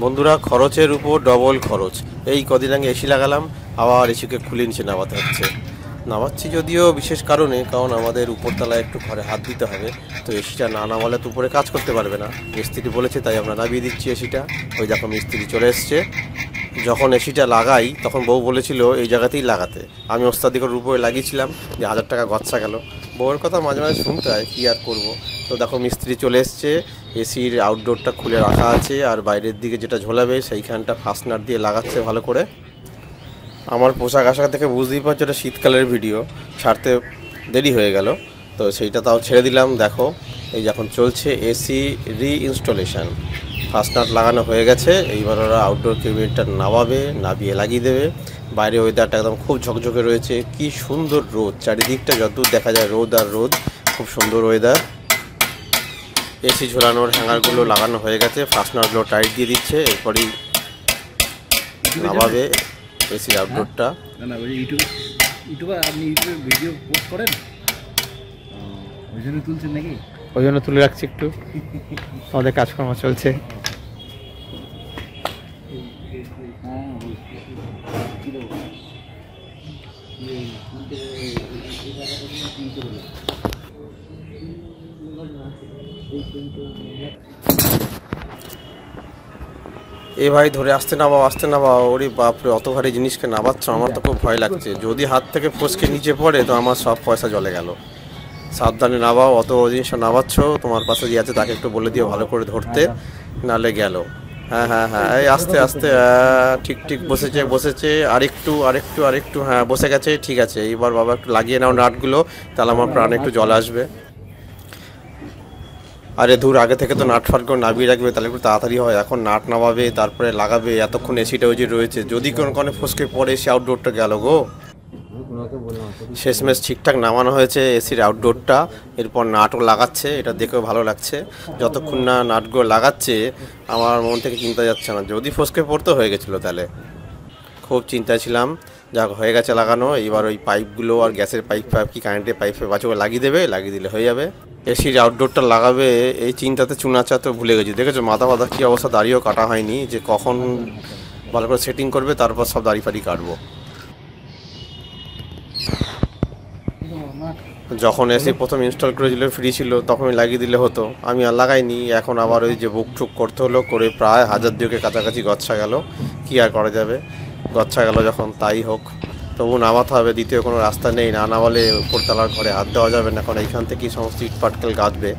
বন্ধুরা, খরচের উপর ডবল খরচ। এই কদিন আগে এসি লাগালাম, আবার এসিকে খুলে নিচে নামাতে হচ্ছে। নামাচ্ছি যদিও বিশেষ কারণ আমাদের উপরতলায় একটু ঘরে হাত দিতে হবে, তো এসিটা না নামালে তো উপরে কাজ করতে পারবে না। মিস্ত্রি বলেছে, তাই আমরা নামিয়ে দিচ্ছি এসিটা। ওই দেখো মিস্ত্রি চলে এসছে। যখন এসিটা লাগাই তখন বউ বলেছিল এই জায়গাতেই লাগাতে, আমি ওস্তাদি করে উপরে লাগিয়েছিলাম, যে 1000 টাকা গচ্ছা গেল। বউয়ের কথা মাঝে মাঝে শুনতে হয়, কী আর করবো। তো দেখো মিস্ত্রি চলে এসছে, এসির আউটডোরটা খুলে রাখা আছে, আর বাইরের দিকে যেটা ঝোলাবে সেইখানটা ফাস্টনার দিয়ে লাগাচ্ছে ভালো করে। আমার পোশাক আশাক থেকে বুঝতেই পারছো এটা শীতকালের ভিডিও, ছাড়তে দেরি হয়ে গেল, তো সেইটা তাও ছেড়ে দিলাম। দেখো এই যখন চলছে এসি রিইনস্টলেশন, ফাস্টনার লাগানো হয়ে গেছে। এইবার ওরা আউটডোর ক্যাবিনেটটা নামাবে, নামিয়ে লাগিয়ে দেবে। বাইরে ওয়েদারটা একদম খুব ঝকঝকে রয়েছে, কি সুন্দর রোদ, চারিদিকটা যতদূর দেখা যায় রোদ আর রোদ, খুব সুন্দর ওয়েদার। এসি ঝোলানোর হ্যাঙ্গারগুলো লাগানো হয়ে গেছে, ফাস্টনারগুলো টাইট দিয়ে দিচ্ছে, এরপরই নামাবে এসির আউটডোরটা। ইউটিউবে আপনি ইউটিউবে ভিডিও পোস্ট করেন, ওই জন্য তুলছেন নাকি? ওই জন্য তুলে রাখছি, একটু আমাদের কাজকর্ম চলছে। এ ভাই ধরে আসতে নামাও, আসতে নামাও। ওরে বাপরে, অত ভারী জিনিসকে নামাচ্ছ, আমার তো খুব ভয় লাগছে। যদি হাত থেকে ফসকে নিচে পড়ে তো আমার সব পয়সা জলে গেল। সাবধানে নামাও, অত জিনিসটা নামাচ্ছ। তোমার পাশে যে আছে তাকে একটু বলে দিও ভালো করে ধরতে, নালে গেল। হ্যাঁ হ্যাঁ হ্যাঁ, এই আস্তে আস্তে, ঠিক ঠিক বসেছে বসেছে, আরেকটু আরেকটু আরেকটু, হ্যাঁ বসে গেছে, ঠিক আছে। এইবার বাবা একটু লাগিয়ে নাও নাটগুলো, তাহলে আমার প্রাণে একটু জল আসবে। আরে দূর, আগে থেকে তো নাট ফাট করে নামিয়ে রাখবে, তাহলে একটু তাড়াতাড়ি হয়। এখন নাট নামাবে, তারপরে লাগাবে, এতক্ষণ এসিটা ওই যে রয়েছে, যদি কোনো কারণে ফসকে পড়ে এসি আউটডোরটা গেল গো। শেষমেশ ঠিকঠাক নামানো হয়েছে এসির আউটডোরটা, এরপর নাটও লাগাচ্ছে। এটা দেখেও ভালো লাগছে, যতক্ষণ না নাটগুলো লাগাচ্ছে আমার মন থেকে চিন্তা যাচ্ছে না, যদি ফসকে পড়তে হয়ে গেছিলো তাহলে খুব চিন্তায় ছিলাম। যা হয়ে গেছে লাগানো, এবার ওই পাইপগুলো আর গ্যাসের পাইপ কি কারেন্টের পাইপ আছে ওগুলো লাগিয়ে দেবে, লাগিয়ে দিলে হয়ে যাবে। এসির আউটডোরটা লাগাবে এই চিন্তাতে চুনাচা তো ভুলে গেছি। দেখেছো মাথা মাথা কী অবস্থা, দাড়িও কাটা হয়নি, যে কখন ভালো করে সেটিং করবে তারপর সব দাড়ি ফাড়ি কাটবো। যখন এসি প্রথম ইনস্টল করেছিল ফ্রি ছিল, তখনই লাগিয়ে দিলে হতো, আমি আর লাগাইনি। এখন আবার ওই যে বুক টুক করতে হলো, করে প্রায় 1000 কাছাকাছি গচ্ছা গেল। কী আর করা যাবে, গচ্ছা গেল যখন তাই হোক, তবু নামাতে হবে, দ্বিতীয় কোনো রাস্তা নেই। না নামালে উপরতলার ঘরে হাত দেওয়া যাবে না, এখন এইখান থেকেই সমস্ত ইট পাটকেল গাঁদবে।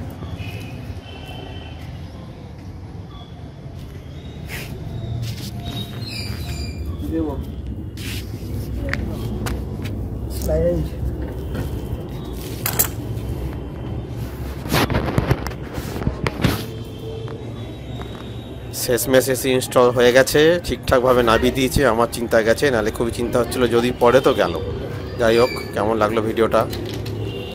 শেষমেশ এসি ইনস্টল হয়ে গেছে, ঠিকঠাকভাবে নামিয়ে দিয়েছে। আমার চিন্তা গেছে, নাহলে খুবই চিন্তা হচ্ছিলো যদি পড়ে তো গেল। যাই হোক, কেমন লাগলো ভিডিওটা।